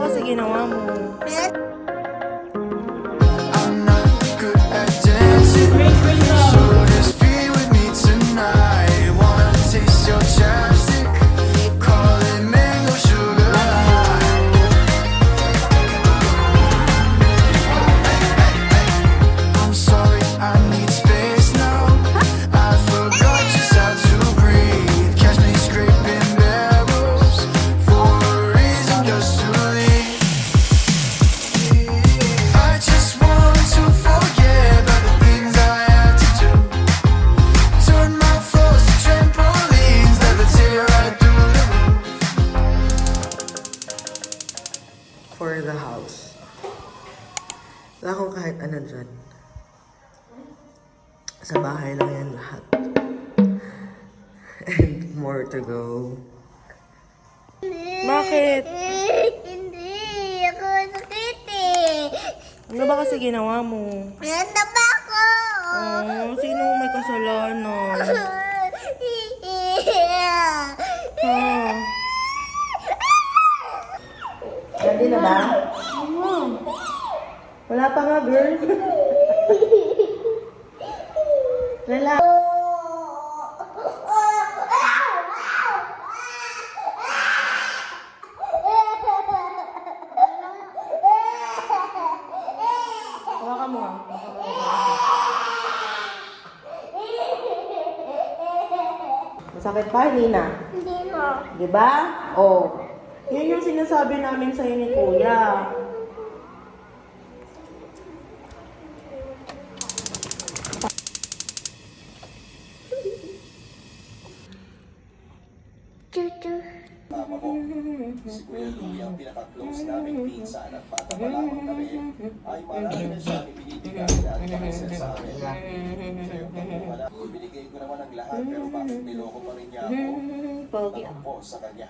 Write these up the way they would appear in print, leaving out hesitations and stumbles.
kasi ginawa mo? I'm not good at dancing, so just be with me tonight. Wanna taste your chapstick? Call it mango sugar high. I'm sorry, I need space now. I forgot just how to breathe. Catch me scraping barrels for a reason just to leave. I just want to forget about the things I had to do. Turn my floors to trampolines, let the tear right through the roof. For the house. Wala akong kahit ano dyan. Sa bahay lang yan lahat. And more to go. Bakit? Hindi. Ako sakit eh. Ano ba kasi ginawa mo? Nanda ba ako? Sino may kasalanan? Ha? Ready na ba? Wala pa nga, girl. Lala. Hawakan mo nga. Masakit pa, hindi na. Hindi na. Diba? Oh. Yun yung sinasabi namin sa'yo ni Kuya. Chuchu. Si Kuya Louie ang pinaka-close naming pinsan at bata pa lamang kami ay marami na siya ibinibigay at pakisel sa amin. Sa'yo pa po wala. Ibinigay ko naman ang lahat pero bakit niloko pa rin niya ako? Pogi. Tanong ko sa kanya.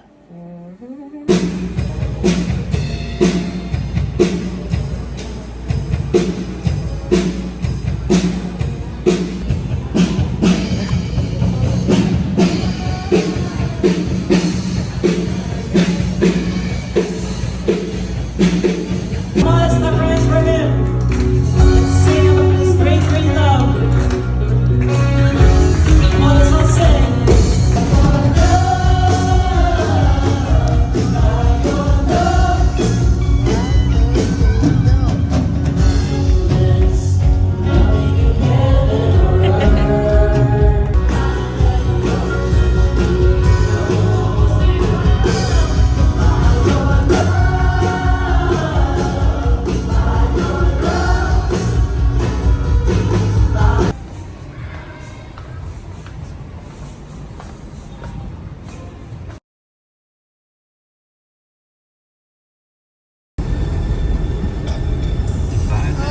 Let's the praise for him. Let's sing about his great, great love. Let's all sing.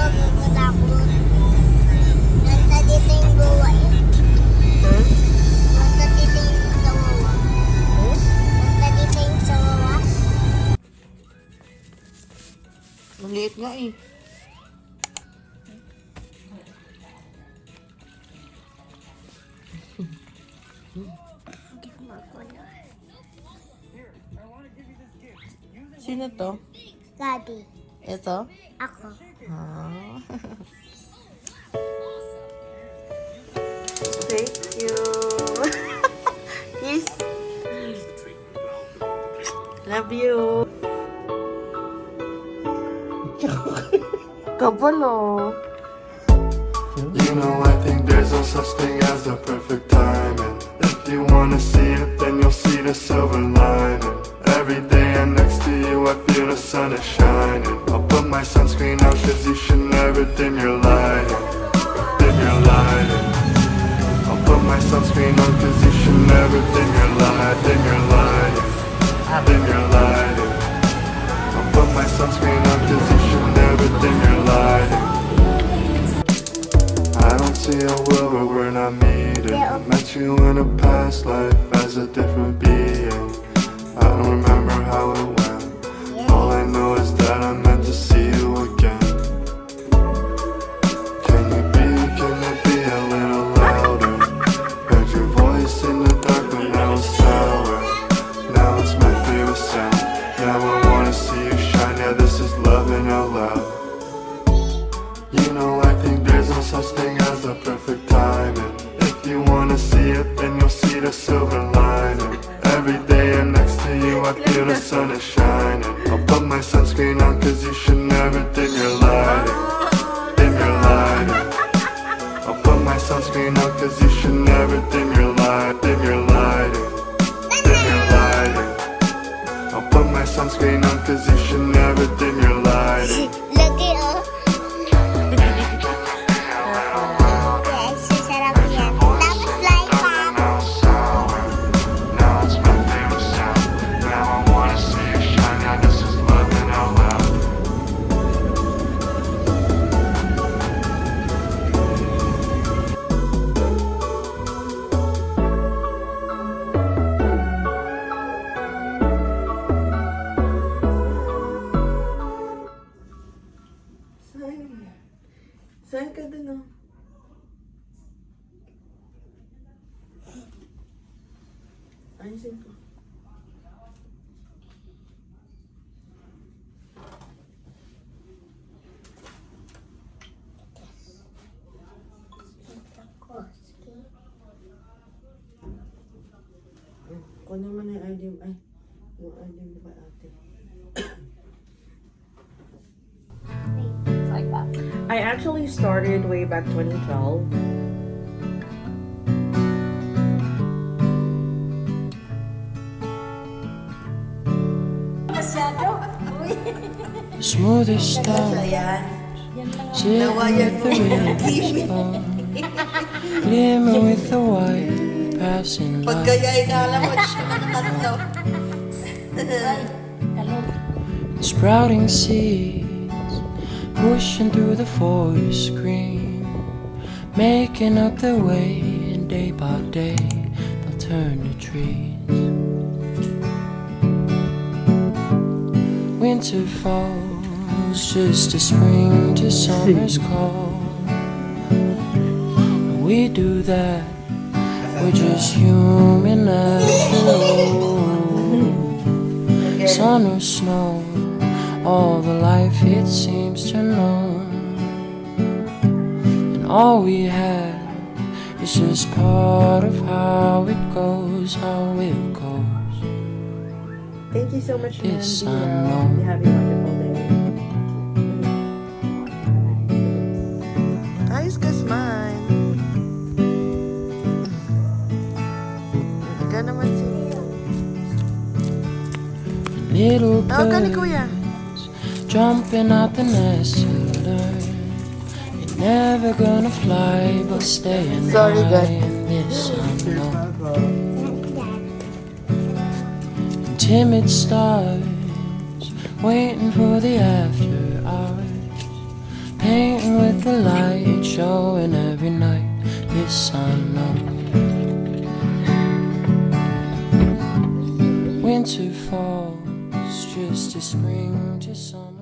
Natatakot. Nasa dito yung gawa eh. Nasa dito yung sawawa. Nasa dito yung sawawa. Maliit nga eh. Sino to? Gabi. Ito? Ako. Ah. Thank you. Kiss. Love you. Kabalo. You know I think there's no such thing as the perfect timing. If you wanna see it, then you'll see the silver lining. Every day I'm next to you, I feel the sun is shining. I'll put my sunscreen on, cause you should never dim your lighting. Dim your lighting. I'll put my sunscreen on, cause you should never dim your light. Dim your lighting. Dim your lighting. I'll put my sunscreen on, cause you should never dim your lighting. I don't see a world where we're not meeting. I met you in a past life as a different being. I don't remember how it went. All I know is that I meant to see you again. Can you be a little louder? Heard your voice in the dark when I was sour. Now it's my favorite sound. Now I wanna see you shine I feel the sun is shining. I'll put my sunscreen on cause you should never dim your lighting. Dim your lighting. I'll put my sunscreen on cause you should never dim your light. Dim your lighting. Dim your lighting. I'll put my sunscreen on cause you should never dim your lighting. Look it up. Yes, sarap yan. Tapos like pa. Now it's my favorite sound. Now I wanna see you shine. Now this is loving out loud. Saan ka dun, oh? Ayusin ko. Kunin mo na yung ID mo. Ay, yung ID mo ba ate? Like that. I actually started way back 2012. Smoothest stone, Ayan. sit Nawayan with mo the yung wind TV. glimmer with the white passing light. Pagkaya inala mo siya ng tatlo. Sprouting seeds, pushing through the forest green, making up their way, and day by day they'll turn to trees. Winter falls just as spring to summer's call. We do that, we're just human after all. Sun or snow, all the life it seems to know, and all we have is just part of how it goes, how it goes. Thank you so much, man. Yes, Be I well. know. You have a wonderful day. Ayos ka, smile. Ikaw naman si... Little Tawag ka ni Kuya. birds jumping out the nest to learn. You're never gonna fly, but staying Sorry, high guys. in this unknown. Timid stars waiting for the after hours, painting with the light, showing every night this unknown. Winter falls just as spring to summer.